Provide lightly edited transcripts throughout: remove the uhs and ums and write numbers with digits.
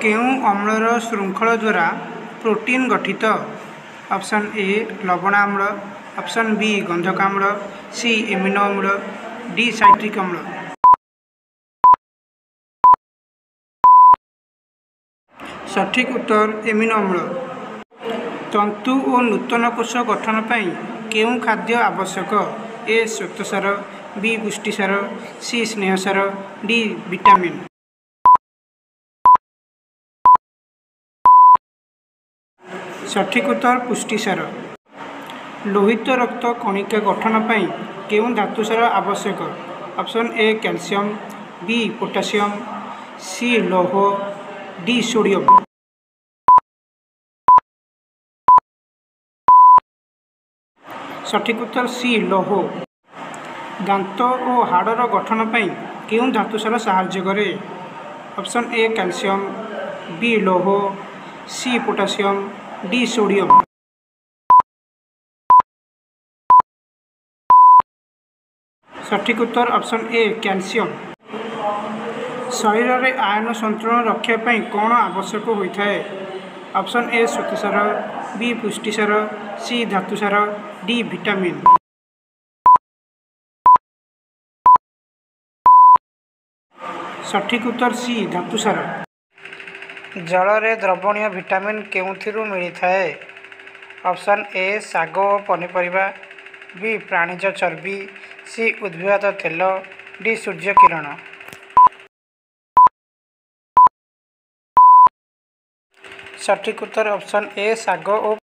केउं अम्लर श्रृंखल द्वारा प्रोटीन गठित? Option A लवणाम्ल, ऑप्शन बी गंधकाम्ल, सी एमिनो अम्ल, डी साइट्रिक अम्ल। सठिक उत्तर एमिनो अम्ल। तंतु और नूतन कोष गठन पाई केउं खाद्य आवश्यक? ए श्वेतसार, बी पुष्टिसार, सी स्नेहसार, डी विटामिन। सठिक उत्तर पुष्टिसार। लोहित रक्त कणिका गठन पाई केउं धातुसार आवश्यक? Option A calcium, B potassium, C लौह, डी सोडियम। सठिक उत्तर सी लौह। दांत और हाड़र गठन पाई केउं धातुसार साहाय्य करे? ऑप्शन ए कैल्शियम, बी लौह, सी पोटासियम, डी सोडियम। सठिक उत्तर ऑप्शन ए कैल्शियम। शरीर में आयन संतुलन रक्षा पाई कौन आवश्यक होता है? ऑप्शन ए श्वेतसार, बी पुष्टिसार, सी धातुसार, डी विटामिन। सठिक उत्तर सी धातुसार। जल रे द्रवणीय विटामिन केउथिरु मिलता है? ऑप्शन ए साग और पनीपरिया, बी प्राणीज चर्बी, सी उद्भिद तेल, डी सूर्य किरण। सठिक उत्तर ऑप्शन ए साग और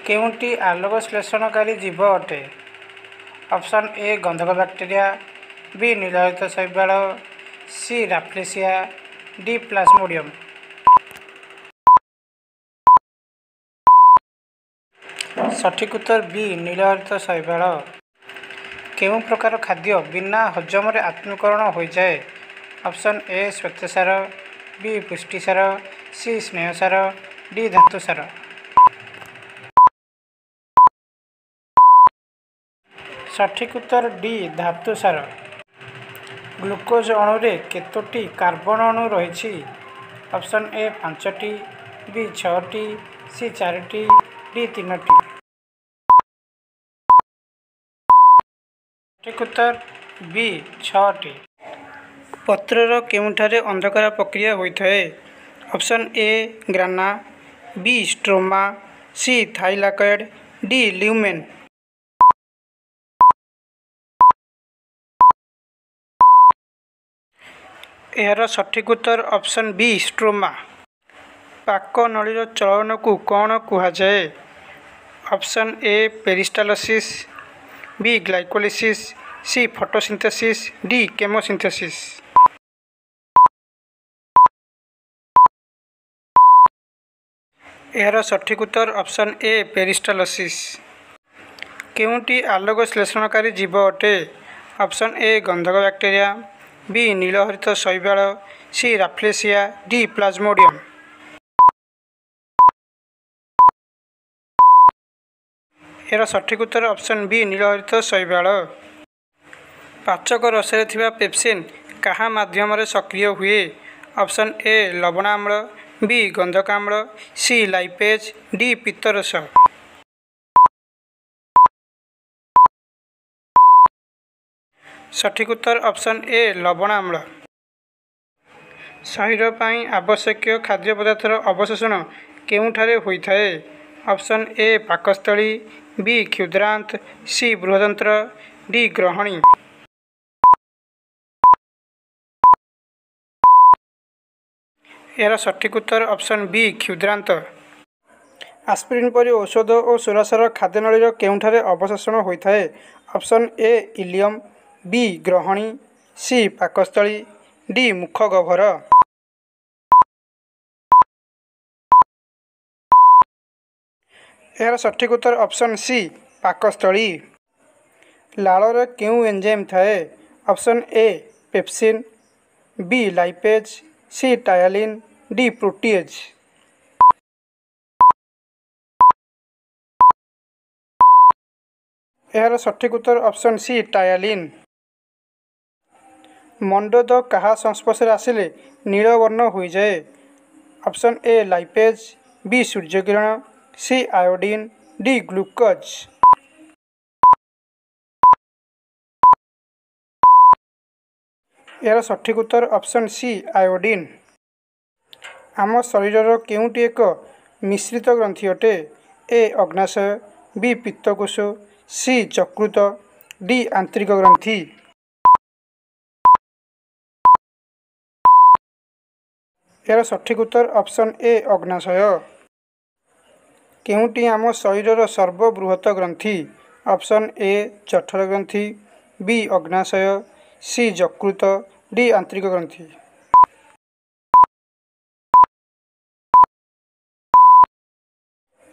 केउंटी आलोक श्लेषणकारी जीव अटे? ऑप्शन ए गंधक बैक्टेरिया, बी नीलहरित शैवाल, सी राफ्लेसिया, डी प्लाज्मोडियम। सठिक उत्तर बी नीलहरित शैवाल। केउं प्रकार खाद्य बिना हजम रे आत्मीकरण हो जाए? ऑप्शन ए श्वेतसार, बी पुष्टिसार, सी स्नेहसार, डी धातुसार। सठिक उत्तर डी धातुसार। ग्लूकोज अणु रे केतोटी कार्बन अणु रही? ऑप्शन ए 5टी, बी 6टी, सी 4टी, डी 3टी। सठिक उत्तर बी 6टी। पत्रर केउंठारे अंधकार प्रक्रिया होता है? Option A grana, B stroma, C thylakoid, D lumen. यार सठिक उत्तर ऑप्शन बी स्ट्रोमा। पाक नलीर चलन को कौन कुहाଯାଏ? Option A peristalsis, B glycolysis, C photosynthesis, D chemosynthesis. यार सठिक उत्तर ऑप्शन ए पेरिस्टालसिस। केउंटी आलोक श्लेषणकारी जीव अटे? ऑप्शन ए गंधक बैक्टेरिया, बी नीलहरित शैवाल, सी राफ्लेसिया, डी प्लाज्मोडियम। यार सठिक उत्तर ऑप्शन बी नीलहरित शैवाल। पाचक रस पेप्सिन कहा माध्यम सक्रिय हुए? ऑप्शन ए लवणाम्ल, बी गंधकाम्ल, सी लाइपेज, डी पित्तरस। सठिक उत्तर ऑप्शन ए लवणाम्ल। शरीर पाई आवश्यक खाद्य पदार्थर अवशोषण केउंठारे होता है? ऑप्शन ए पाकस्थली, बी क्षुद्रांत, सी बृहदंत्र, डी ग्रहणी। यार सठिक उत्तर ऑप्शन बी क्षुद्रांत। आस्पिरिन परी औषध और सोरासार खाद्य नलीर केउंठारे अवशोषण होता है? ऑप्शन ए इलियम, बी ग्रहणी, सी पाकस्थली, डी मुख गह्वर। यार सठिक उत्तर ऑप्शन सी पाकस्थली। लाल केउं एंजाइम थाए? Option A pepsin, B lipase, C ptyalin, D protease. यार सठिक उत्तर ऑप्शन सी टायलिन। मंडोद कहा संस्पर्श आसिले नील वर्ण हो जाए? ऑप्शन ए लाइपेज, बी सूर्यकिरण, सी आयोडीन, डी ग्लूकोज। यार सठिक उत्तर ऑप्शन सी आयोडीन। आम शरीर केउटी एक मिश्रित ग्रंथि अटे? ए अग्नाशय, बी पित्तकोश, सी यकृत, डी आंतरिक ग्रंथि। यार सठिक उत्तर ऑप्शन ए अग्नाशय। केउटी आम शरीर सर्वबृहत ग्रंथि? ऑप्शन ए जठर ग्रंथि, बी अग्नाशय, सी यकृत, डी आंतरिक ग्रंथि।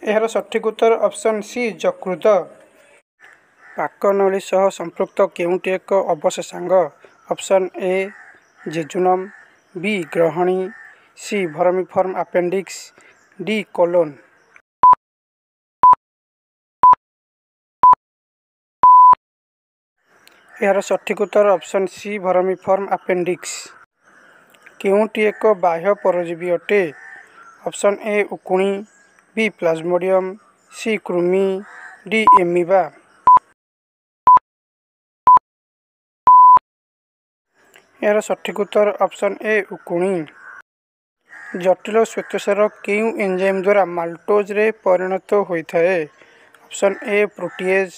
यार सठिक उत्तर ऑप्शन सी यकृत। पाकनली सह संपृक्त केउटी एक अवशेषांग? ऑप्शन ए जेजुनम, बी ग्रहणी, C vermiform appendix, D colon. यार सठिक उत्तर ऑप्शन सी भरमिफर्म अपेंडिक्स। केउटी एक बाह्य परजीवी अटे? ऑप्शन ए उकुणी, बी प्लाज्मोडियम, सी कृमि, डी एमीबा। यार सठिक उत्तर ऑप्शन ए उकुणी। जटिल श्वेतसार केउ एंजाइम द्वारा माल्टोज रे परिणत होता है? Option A protease,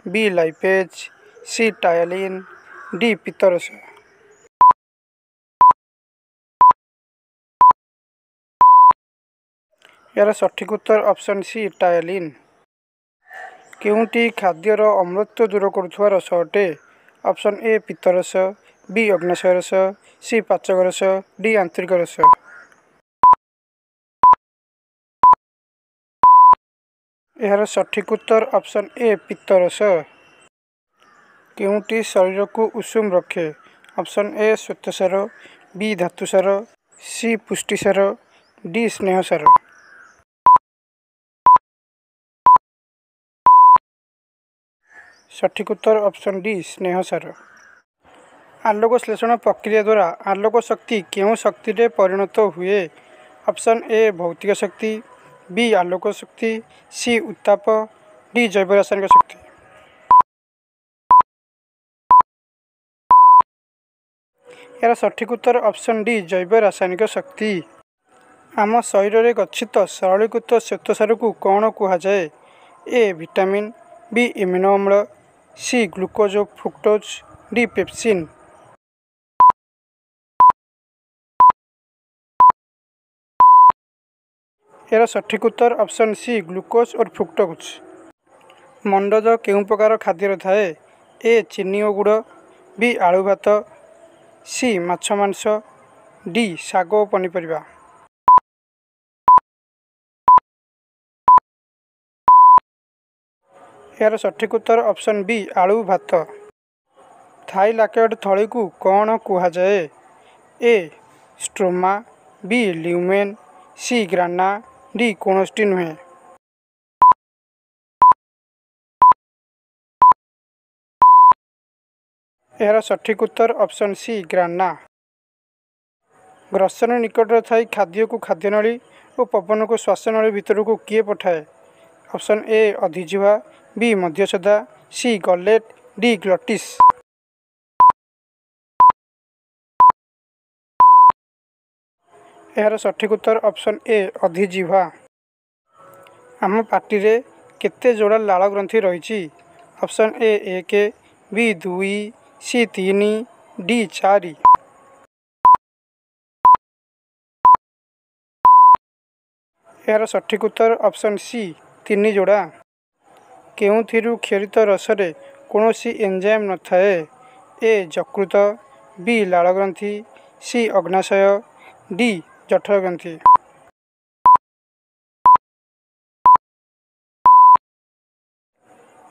B lipase, C ptyalin, D पित्तरस। यार सठिक उत्तर ऑप्शन सी टायलिन। केउटी खाद्यर अम्लत्व दूर करुवा रस अटे? ऑप्शन ए पित्तरस, बी अग्नाशय रस, सी पाचक रस, डी आंतरिक रस। यार सठिक उत्तर ऑप्शन ए पित्तरस। केउटी शरीर को उषुम रखे? ऑप्शन ए श्वेतसार, बी धातुसार, सी पुष्टिसार, डी स्नेहसार। सठिक उत्तर ऑप्शन डी स्नेहसार। आलोक श्लेषण प्रक्रिया द्वारा आलोक शक्ति केउं शक्ति रे परिणत हुए? ऑप्शन ए भौतिक शक्ति, बी आलोक शक्ति, सी उत्ताप, डी जैव रासायनिक शक्ति। यार सठिक उत्तर ऑप्शन डी जैव रासायनिक शक्ति। आम शरीर में गच्छित सरलीकृत श्वेतसार को कौन कहुए? ए विटामिन, बी एमिनो अम्ल, सी ग्लूकोज और फ्रुक्टोज, डी पेप्सिन। यार सठिक उत्तर ऑप्शन सी ग्लूकोज और फ्रुक्टोज। मंडज केउं प्रकार खाद्य थाए? ए चीनी और गुड़, बी आलू भात, सी माछ मांस, डी शाग और पनीपरिया। यार सठिक उत्तर ऑप्शन बी आलू भात। थाइलैकेट थली को कौन कहुए? ए स्ट्रोमा, बी ल्यूमेन, सी ग्राना, डी कौनटी नुहे। यार सठिक उत्तर ऑप्शन सी ग्राना। ग्रसन निकट थी खाद्य को खाद्यनली और पवन को श्वासनली भितर को किए पठाए? ऑप्शन ए अधिजिह्वा, बी मध्यछदा, सी गलेट, डी ग्लटिस। यार सठिक उत्तर ऑप्शन ए अधिजिह्वा। आम पार्टी रे केते जोड़ा लाल ग्रंथि रही? Option A 1, B 2, C 3, D 4। यार सठिक उत्तर ऑप्शन सी 3 जोड़ा। केउथिरु क्षरित रसरे कौनसी एंजाइम न थाए? ए यकृत, बी लाल ग्रंथि, सी अग्नाशय, डी जठर ग्रंथि।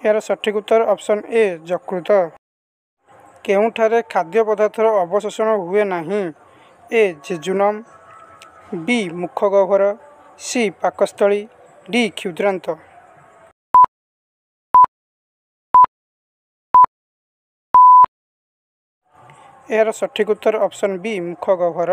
यार सठिक उत्तर ऑप्शन ए यकृत। केउठारे खाद्य पदार्थर अवशोषण हुए नहीं? ए जेजुनम, बी मुख गह्वर, सी पाकस्थली, डी क्षुद्रांत। यार सठिक उत्तर ऑप्शन बी मुख गह्वर।